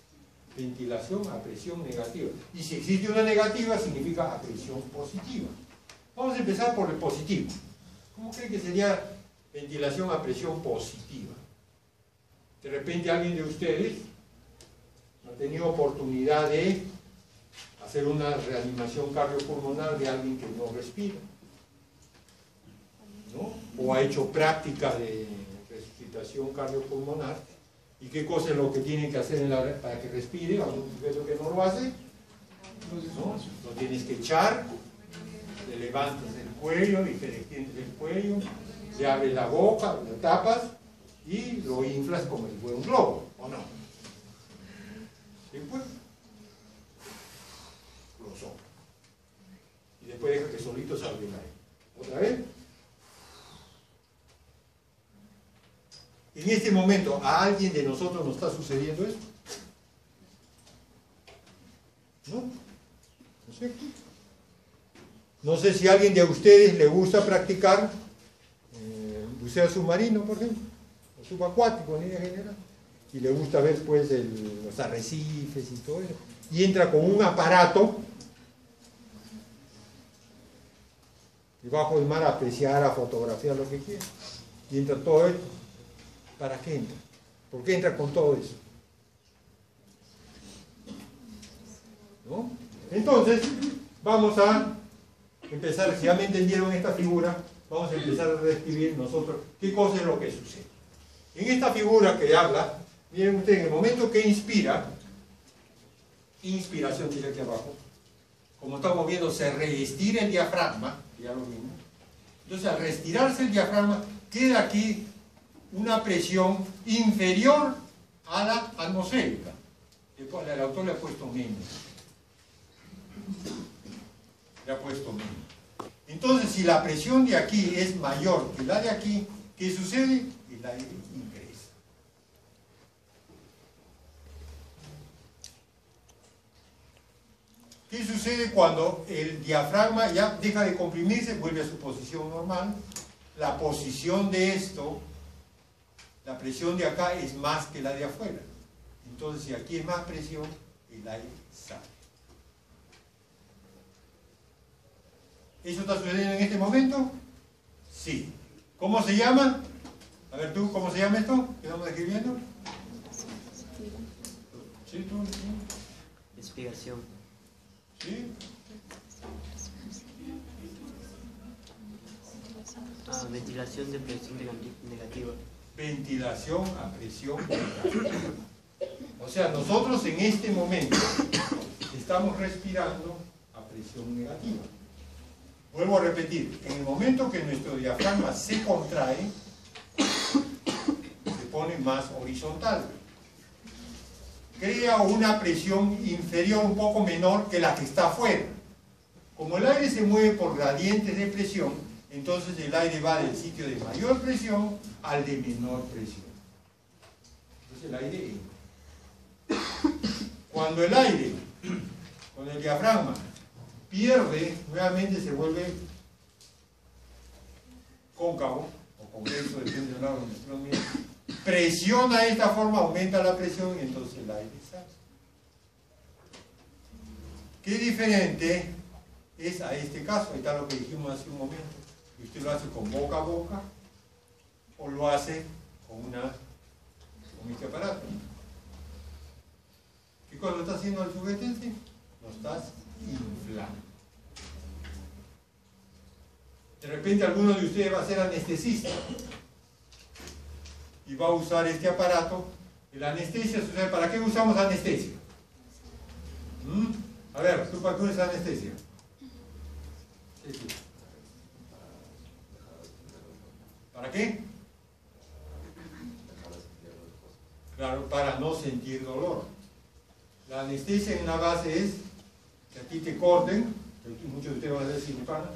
Ventilación a presión negativa. Y si existe una negativa, significa a presión positiva. Vamos a empezar por el positivo. ¿Cómo cree que sería ventilación a presión positiva? De repente alguien de ustedes ha tenido oportunidad de hacer una reanimación cardiopulmonar de alguien que no respira, ¿no? O ha hecho práctica de resucitación cardiopulmonar. ¿Y qué cosa es lo que tienen que hacer para que respire? A un sujeto que no lo hace, ¿no? Lo tienes que echar, le levantas el cuello y te le extiendes el cuello, le abres la boca, lo tapas y lo inflas como si fuera un globo, ¿o no? Después lo sopla. Y después deja que solito salga el aire. ¿Otra vez? En este momento, ¿a alguien de nosotros nos está sucediendo esto? ¿No? No sé. No sé si a alguien de ustedes le gusta practicar buceo submarino, por ejemplo, o subacuático en línea general, y le gusta ver pues los arrecifes y todo eso, y entra con un aparato debajo del mar a apreciar, a fotografiar lo que quiera, y entra todo esto. ¿Para qué entra? ¿Por qué entra con todo eso? ¿No? Entonces, vamos a empezar, si ya me entendieron esta figura, vamos a empezar a describir nosotros qué cosa es lo que sucede. En esta figura que habla, miren ustedes, en el momento que inspira, inspiración dice aquí abajo, como estamos viendo, se reestira el diafragma, ya lo vimos. Entonces, al reestirarse el diafragma, queda aquí una presión inferior a la atmosférica. El autor le ha puesto menos. Le ha puesto menos. Entonces, si la presión de aquí es mayor que la de aquí, ¿qué sucede? El aire ingresa. ¿Qué sucede cuando el diafragma ya deja de comprimirse, vuelve a su posición normal? La posición de esto, la presión de acá es más que la de afuera. Entonces, si aquí es más presión, el aire sale. ¿Eso está sucediendo en este momento? Sí. ¿Cómo se llama? A ver tú, ¿cómo se llama esto que estamos describiendo? ¿Sí, tú? Expiración. ¿Sí? Ventilación de presión negativa. Ventilación a presión negativa. O sea, nosotros en este momento estamos respirando a presión negativa. Vuelvo a repetir, en el momento que nuestro diafragma se contrae, se pone más horizontal. Crea una presión inferior, un poco menor que la que está afuera. Como el aire se mueve por gradientes de presión, entonces el aire va del sitio de mayor presión al de menor presión. Entonces el aire entra. Cuando el aire, con el diafragma, pierde, nuevamente se vuelve cóncavo o convexo, depende del lado donde se lo mire. Presiona de esta forma, aumenta la presión y entonces el aire sale. ¿Qué diferente es a este caso? Ahí está lo que dijimos hace un momento. Usted lo hace con boca a boca o lo hace con este aparato. ¿Qué cosa lo está haciendo el juguete? Lo estás inflando. De repente alguno de ustedes va a ser anestesista y va a usar este aparato. La anestesia, ¿para qué usamos anestesia? A ver, ¿tú para qué usas anestesia? Sí. ¿Para qué? Claro, para no sentir dolor. La anestesia en la base es que a ti te corten, muchos de ustedes van a ser cirujanos,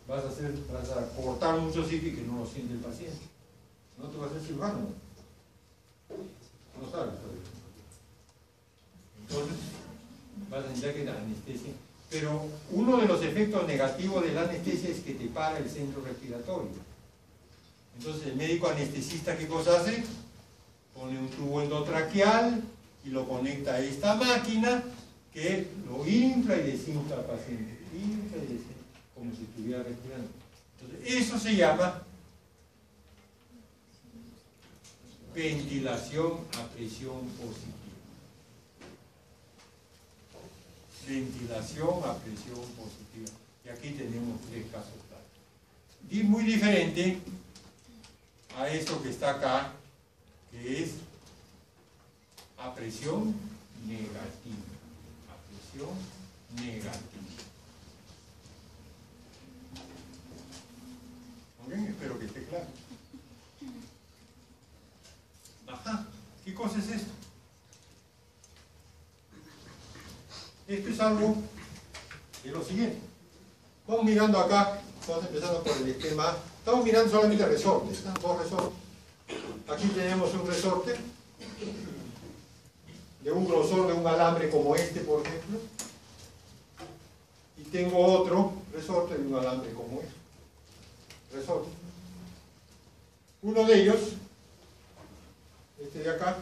vas a cortar muchos sitios y que no lo siente el paciente. No te vas a ser cirujano. No sabes todavía. Entonces, vas a necesitar que la anestesia. Pero uno de los efectos negativos de la anestesia es que te para el centro respiratorio. Entonces, el médico anestesista, ¿qué cosa hace? Pone un tubo endotraqueal y lo conecta a esta máquina que lo infla y desinfla al paciente. Infla y desinfla, como si estuviera respirando. Entonces, eso se llama ventilación a presión positiva. Ventilación a presión positiva. Y aquí tenemos 3 casos claros. Y muy diferente a esto que está acá, que es a presión negativa. A presión negativa. ¿Ok? Espero que esté claro. Ajá, ¿qué cosa es esto? Esto es algo de lo siguiente. Vamos mirando acá, vamos empezando por el esquema. Estamos mirando solamente resortes, ¿no? 2 resortes. Aquí tenemos un resorte de un grosor de un alambre como este, por ejemplo. Y tengo otro resorte de un alambre como este. Resorte. Uno de ellos, este de acá,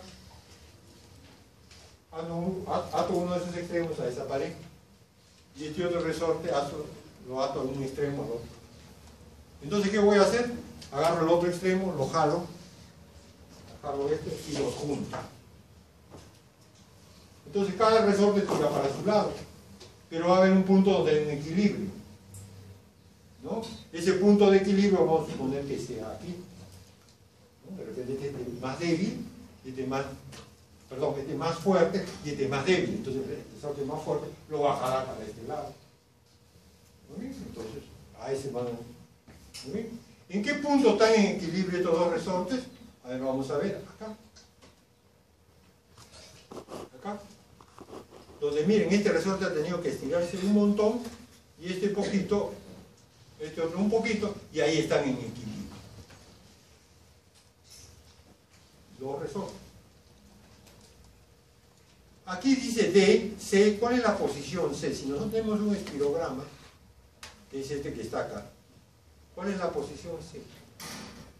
ato uno de esos extremos a esa pared. Y este otro resorte lo ato a un extremo al otro. Entonces, ¿qué voy a hacer? Agarro el otro extremo, lo jalo este y los junto. Entonces, cada resorte tira para su lado, pero va a haber un punto donde hay un equilibrio, ¿no? Ese punto de equilibrio vamos a suponer que sea aquí, ¿no? De repente este es más débil, este más fuerte y este más débil. Entonces, el resorte más fuerte lo va a jalar para este lado. ¿No? Entonces, a ese van. ¿En qué punto están en equilibrio estos 2 resortes? A ver, vamos a ver, acá. Acá. Donde miren, este resorte ha tenido que estirarse un montón y este poquito, este otro un poquito, y ahí están en equilibrio. 2 resortes. Aquí dice D, C, ¿cuál es la posición C? Si nosotros tenemos un espirograma, que es este que está acá, ¿cuál es la posición C?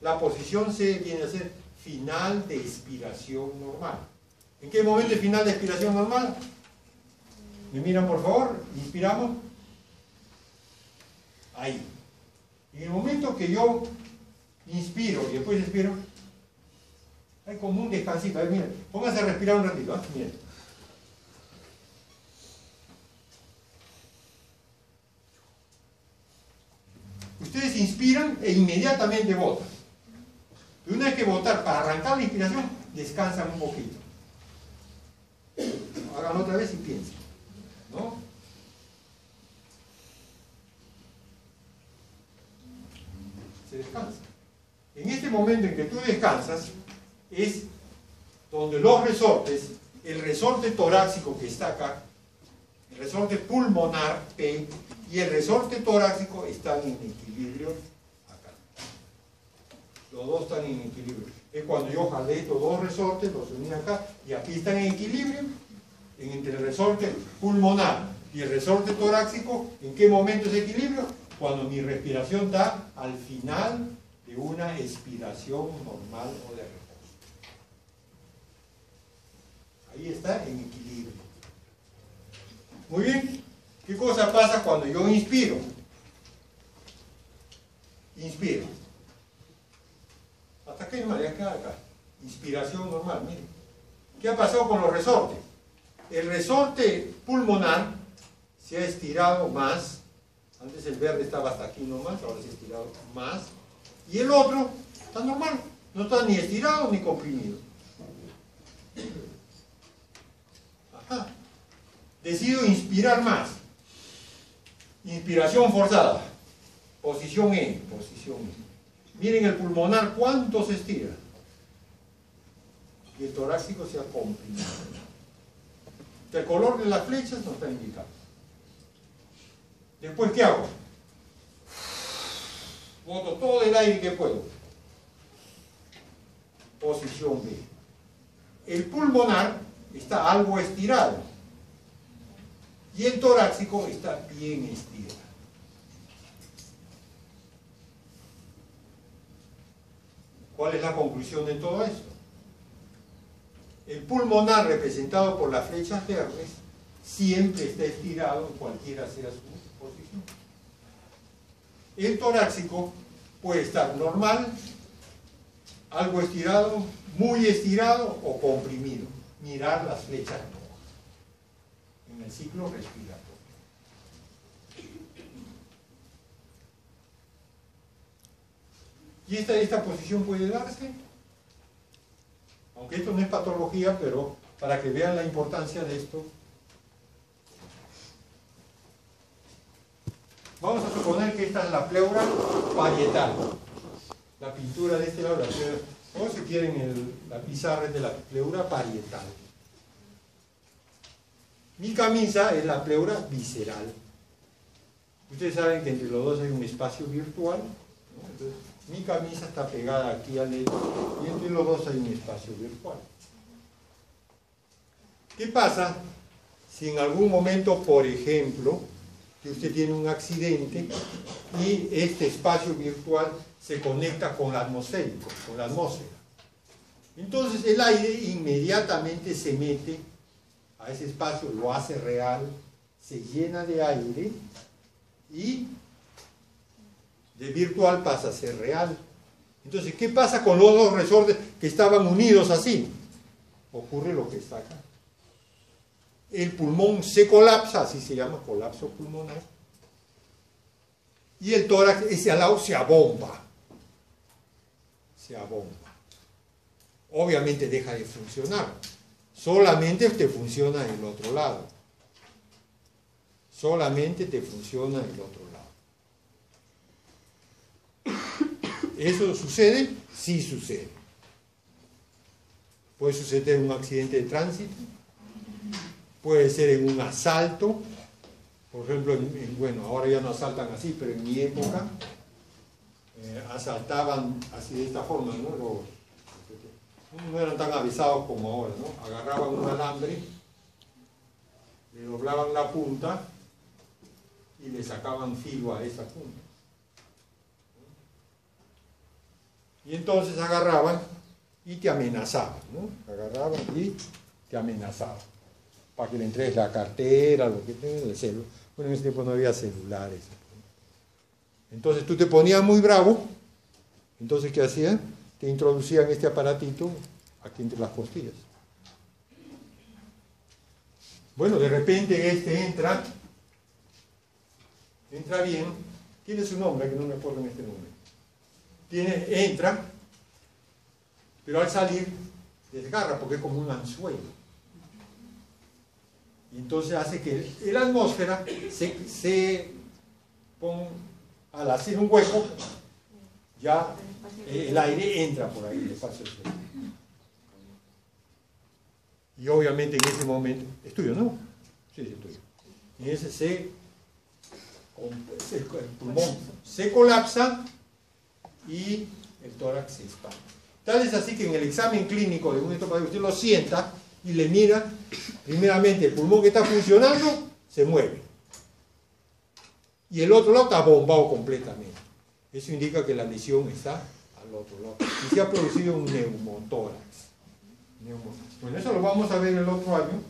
La posición C viene a ser final de expiración normal. ¿En qué momento es final de expiración normal? ¿Me miran por favor? Inspiramos. Ahí. En el momento que yo inspiro y después expiro, hay como un descansito. A ver, miren, pónganse a respirar un ratito. Miren. Ustedes inspiran e inmediatamente botan. Y una vez que botar para arrancar la inspiración, descansan un poquito. Háganlo otra vez y piensen, ¿no? Se descansa. En este momento en que tú descansas, es donde los resortes, el resorte torácico que está acá, el resorte pulmonar P y el resorte torácico están en equilibrio acá. Los dos están en equilibrio. Es cuando yo jalé estos dos resortes, los uní acá, y aquí están en equilibrio, entre el resorte pulmonar y el resorte torácico. ¿En qué momento es equilibrio? Cuando mi respiración da al final de una expiración normal o de reposo. Ahí está en equilibrio. Muy bien. ¿Qué cosa pasa cuando yo inspiro? Inspiro. Hasta que no, ya queda acá. Inspiración normal, miren. ¿Qué ha pasado con los resortes? El resorte pulmonar se ha estirado más. Antes el verde estaba hasta aquí nomás, ahora se ha estirado más. Y el otro está normal. No está ni estirado ni comprimido. Ajá. Decido inspirar más. Inspiración forzada. Posición E. Posición E. Miren el pulmonar cuánto se estira. Y el torácico se ha comprimido. El color de las flechas no está indicado. Después, ¿qué hago? Boto todo el aire que puedo. Posición B. El pulmonar está algo estirado. Y el torácico está bien estirado. ¿Cuál es la conclusión de todo esto? El pulmonar, representado por las flechas verdes, siempre está estirado en cualquiera sea su posición. El torácico puede estar normal, algo estirado, muy estirado o comprimido. Mirar las flechas rojas en el ciclo respiratorio. Y esta posición puede darse, aunque esto no es patología, pero para que vean la importancia de esto. Vamos a suponer que esta es la pleura parietal. La pintura de este lado, la pleura, o si quieren la pizarra es de la pleura parietal. Mi camisa es la pleura visceral. Ustedes saben que entre los dos hay un espacio virtual, ¿no? Entonces, mi camisa está pegada aquí al dedo y entre los dos hay un espacio virtual. ¿Qué pasa si en algún momento, por ejemplo, que usted tiene un accidente y este espacio virtual se conecta con la atmosférico, con la atmósfera? Entonces el aire inmediatamente se mete a ese espacio, lo hace real, se llena de aire y de virtual pasa a ser real. Entonces, ¿qué pasa con los dos resortes que estaban unidos así? Ocurre lo que está acá. El pulmón se colapsa, así se llama, colapso pulmonar. Y el tórax, ese al lado, se abomba. Se abomba. Obviamente deja de funcionar. Solamente te funciona el otro lado. Solamente te funciona el otro lado. ¿Eso sucede? Sí sucede. Puede suceder en un accidente de tránsito, puede ser en un asalto, por ejemplo, bueno, ahora ya no asaltan así, pero en mi época asaltaban así de esta forma, ¿no? No eran tan avisados como ahora, ¿no? Agarraban un alambre, le doblaban la punta y le sacaban filo a esa punta. Y entonces agarraban y te amenazaban, ¿no? Agarraban y te amenazaban. Para que le entregues la cartera, lo que tengas, el celular. Bueno, en ese tiempo no había celulares. Entonces tú te ponías muy bravo. Entonces, ¿qué hacían? Te introducían este aparatito aquí entre las costillas. Bueno, de repente este entra bien. Tiene su nombre, que no me acuerdo en este nombre. Entra, pero al salir desgarra porque es como un anzuelo. Y entonces hace que la atmósfera se ponga, al hacer un hueco, ya el aire entra por ahí, el espacio exterior. Y obviamente en ese momento, ¿es tuyo, no? Sí, es tuyo. En ese el pulmón se colapsa y el tórax se expande. Tal es así que en el examen clínico de un estomago usted lo sienta y le mira, primeramente el pulmón que está funcionando se mueve. Y el otro lado está bombado completamente. Eso indica que la lesión está al otro lado. Y se ha producido un neumotórax. Bueno, eso lo vamos a ver el otro año,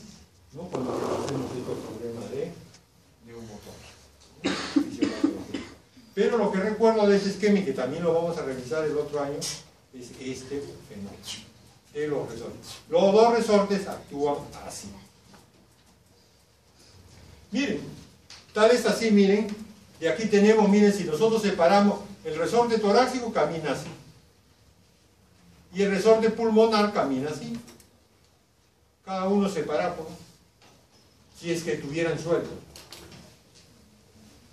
¿no? Cuando hacemos estos problemas de neumotórax. Pero lo que recuerdo de este esquema, y que también lo vamos a revisar el otro año, es este fenómeno de los resortes. Los dos resortes actúan así. Miren, tal es así, miren, y aquí tenemos, miren, si nosotros separamos, el resorte torácico camina así. Y el resorte pulmonar camina así. Cada uno separado, si es que tuvieran sueldo.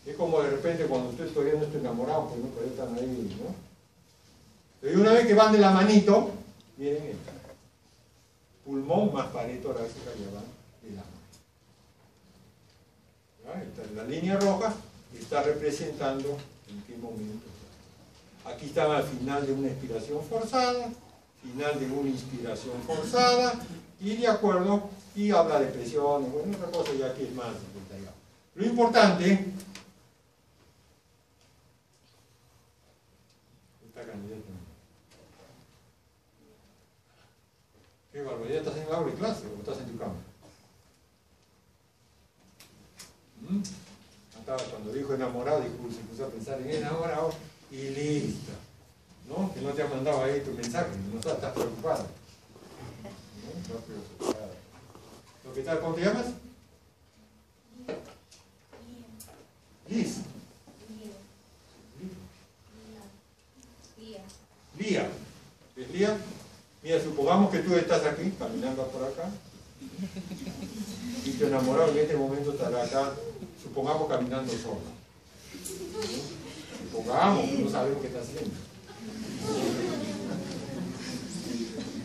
Es como de repente cuando ustedes todavía no están enamorados, pues no, todavía están ahí, ¿no? Pero una vez que van de la manito, miren el pulmón más pared torácica ya van de la mano. Está en la línea roja y está representando en qué momento. Aquí estaba al final de una expiración forzada, final de una inspiración forzada, y de acuerdo, y habla de presiones, bueno, otra cosa ya que es más detallado. Lo importante, esta cantidad también. Qué barbaridad, ¿estás en la aula de clase o estás en tu cama? Cuando dijo enamorado, se puso a pensar en enamorado y listo. ¿No? Que no te ha mandado ahí tu mensaje, no estás preocupado. ¿No? Estás preocupado. ¿Lo que tal? ¿Cómo te llamas? Liz. Lía. ¿Es Lía? Mira, supongamos que tú estás aquí, caminando por acá, y tu enamorado en este momento estará acá, supongamos caminando solo. Supongamos, no sabemos qué está haciendo.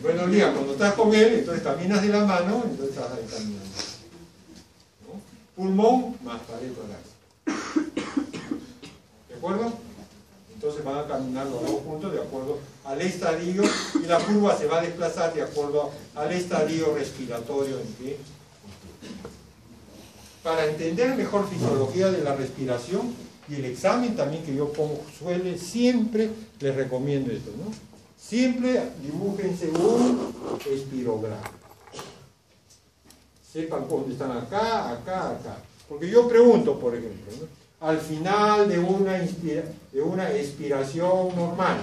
Bueno, Lía, cuando estás con él, entonces caminas de la mano, entonces estás ahí caminando. ¿No? Pulmón más pared torácica. ¿De acuerdo? Entonces van a caminar los dos juntos de acuerdo al estadio y la curva se va a desplazar de acuerdo al estadio respiratorio en que. Para entender mejor fisiología de la respiración y el examen también que yo pongo, siempre les recomiendo esto, ¿no? Siempre dibújense un espirograma. Sepan dónde están acá, acá, acá. Porque yo pregunto, por ejemplo, ¿no? Al final de una expiración normal,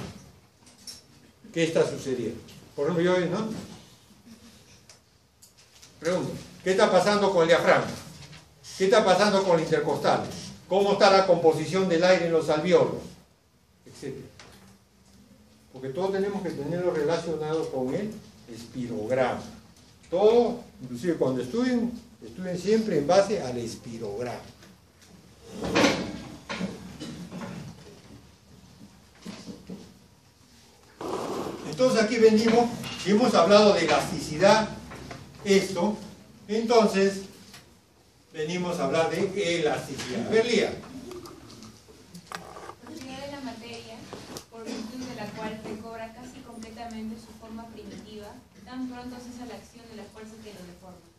¿qué está sucediendo? Por ejemplo, yo, ¿no? Pregunto, ¿qué está pasando con el diafragma? ¿Qué está pasando con el intercostal? ¿Cómo está la composición del aire en los alvéolos? Etcétera. Porque todo tenemos que tenerlo relacionado con el espirograma. Todo, inclusive cuando estudien siempre en base al espirograma. Entonces aquí venimos y hemos hablado de elasticidad, esto, entonces venimos a hablar de elasticidad. A ver, Lía. Propiedad de la materia, por virtud de la cual recobra casi completamente su forma primitiva, tan pronto cesa la acción de las fuerzas que lo deforman.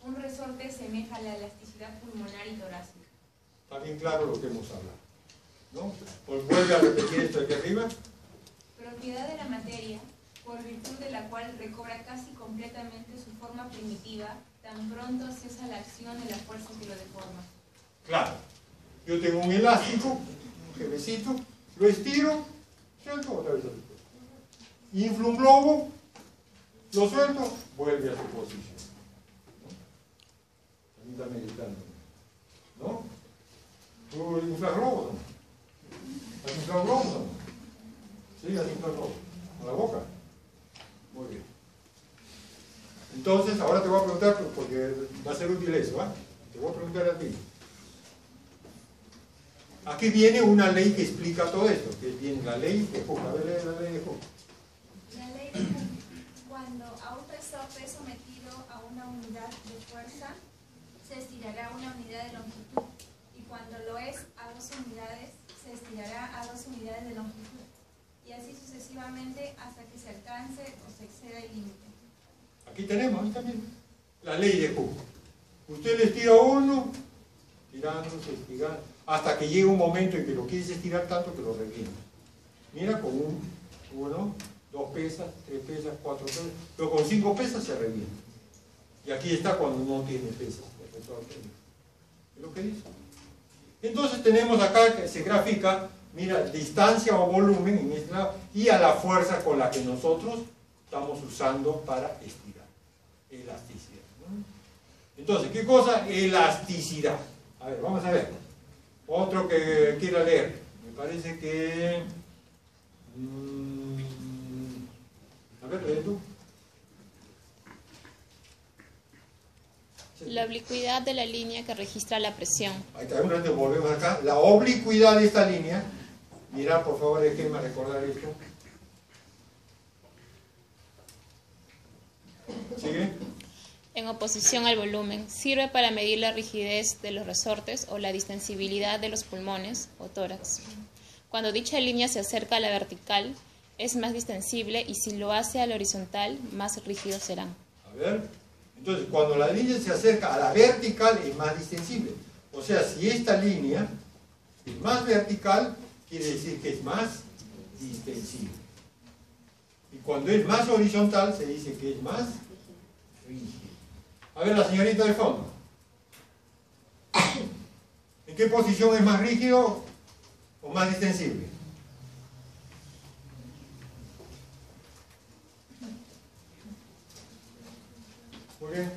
Un resorte semeja a la elasticidad pulmonar y torácica. Está bien claro lo que hemos hablado, ¿no? Pues vuelve a repetir esto aquí arriba. Propiedad de la materia, por virtud de la cual recobra casi completamente su forma primitiva, tan pronto cesa la acción de la fuerza que lo deforma. Claro. Yo tengo un elástico, un jevecito, lo estiro, suelto otra vez a su posición. Inflo un globo, lo suelto, vuelve a su posición. ¿No? Está meditando. ¿No? ¿Tú inflas globos o no? ¿Has inflado globos o no? Sí, has inflado globos. ¿A la boca? Muy bien. Entonces, ahora te voy a preguntar, porque va a ser útil eso, ¿ah? Te voy a preguntar a ti. Aquí viene una ley que explica todo esto, que viene la ley de Hooke. A ver, lee la ley de Hooke. La ley de Hooke. Cuando a un resorte es sometido a una unidad de fuerza, se estirará una unidad de longitud. Y cuando lo es a 2 unidades, se estirará a 2 unidades de longitud. Y así sucesivamente hasta que se alcance o se exceda el límite. Aquí tenemos, ahí también, la ley de Hooke. Usted le estira uno, tirándose, estirando, hasta que llega un momento en que lo quieres estirar tanto que lo revienta. Mira, con 1, 2 pesas, 3 pesas, 4 pesas, pero con 5 pesas se revienta. Y aquí está cuando no tiene pesas. Es lo que dice. Entonces tenemos acá que se grafica, mira, distancia o volumen en este lado y a la fuerza con la que nosotros estamos usando para estirar. Elasticidad, ¿no? Entonces, ¿qué cosa? Elasticidad. A ver, vamos a ver. Otro que quiera leer. Me parece que... a ver, lee tú. La oblicuidad de la línea que registra la presión. Ahí está, un rato volvemos acá. La oblicuidad de esta línea. Mira, por favor, déjenme recordar esto. ¿Sigue? En oposición al volumen, sirve para medir la rigidez de los resortes o la distensibilidad de los pulmones o tórax. Cuando dicha línea se acerca a la vertical, es más distensible y si lo hace a la horizontal, más rígidos serán. A ver, entonces cuando la línea se acerca a la vertical es más distensible. O sea, si esta línea es más vertical, quiere decir que es más distensible. Y cuando es más horizontal, se dice que es más rígido. A ver, la señorita de fondo. ¿En qué posición es más rígido o más distensible? Muy bien.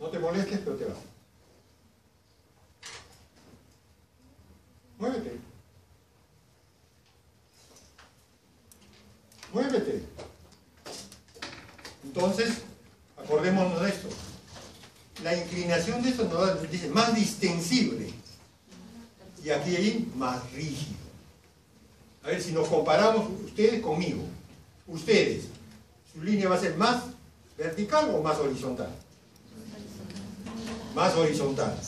No te molestes, pero te vas. Muévete. Muévete. Entonces, acordémonos de esto. La inclinación de esto nos dice más distensible. Y aquí hay más rígido. A ver, si nos comparamos ustedes conmigo. Ustedes, ¿su línea va a ser más vertical o más horizontal? Más horizontal.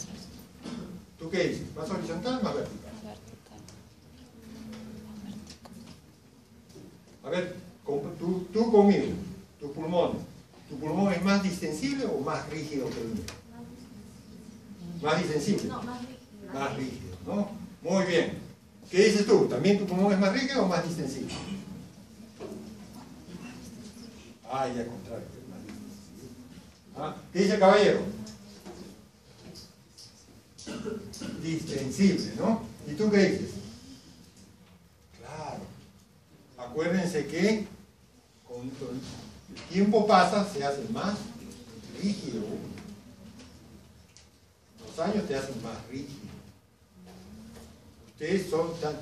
¿Tú qué dices? ¿Más horizontal o más vertical? A ver, tú conmigo, tu pulmón. ¿Tu pulmón es más distensible o más rígido que el mío? ¿Más distensible? No, más rígido. Más rígido, ¿no? Muy bien. ¿Qué dices tú? ¿También tu pulmón es más rígido o más distensible? Ah, ya al contrario. Es más distensible. ¿Ah? ¿Qué dice el caballero? Distensible, ¿no? ¿Y tú qué dices? Claro. Acuérdense que con el tiempo pasa, se hace más rígido. Los años te hacen más rígido. Ustedes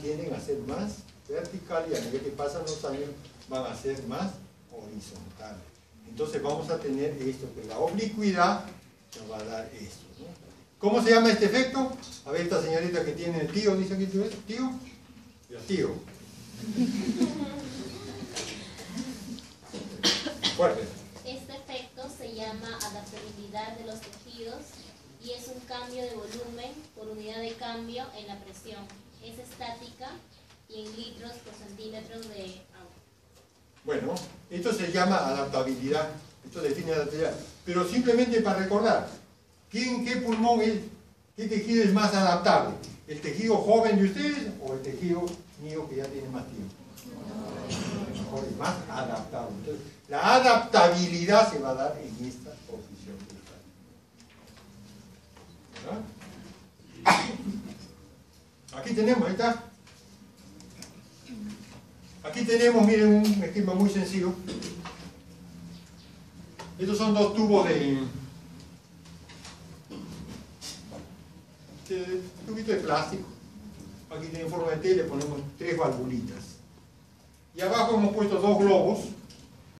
tienden a ser más vertical y a medida que pasan los años van a ser más horizontales. Entonces vamos a tener esto, que la oblicuidad nos va a dar esto, ¿no? ¿Cómo se llama este efecto? A ver, esta señorita que tiene el tío, dice que tú eres tío. El tío. Fuerte. Este efecto se llama adaptabilidad de los tejidos y es un cambio de volumen por unidad de cambio en la presión. Es estática y en litros por centímetros de agua. Bueno, esto se llama adaptabilidad. Esto define adaptabilidad. Pero simplemente para recordar, ¿qué pulmón es? ¿Qué tejido es más adaptable? ¿El tejido joven de ustedes o el tejido mío que ya tiene más tiempo? Mejor es más adaptable. Entonces, la adaptabilidad se va a dar en esta posición. ¿Verdad? Aquí tenemos, ahí está. Aquí tenemos, miren, un esquema muy sencillo. Estos son dos tubos de tubito de plástico. Aquí tiene forma de T, le ponemos 3 valvulitas. Y abajo hemos puesto 2 globos